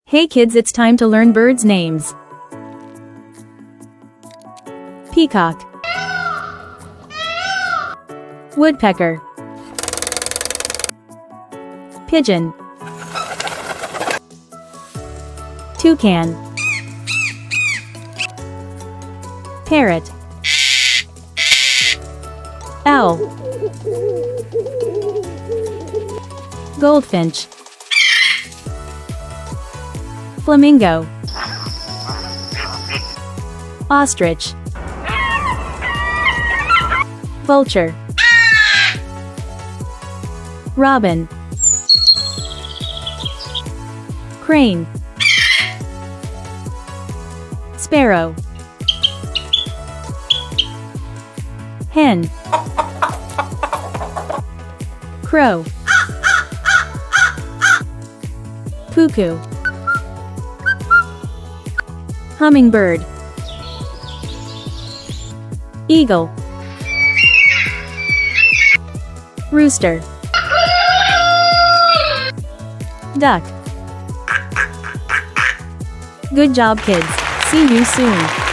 Hey kids, it's time to learn birds' names. Peacock, woodpecker, pigeon, toucan, parrot, owl, goldfinch, flamingo, ostrich, vulture, robin, crane, sparrow, hen, crow, cuckoo, hummingbird, eagle, rooster, duck. Good job, kids. See you soon.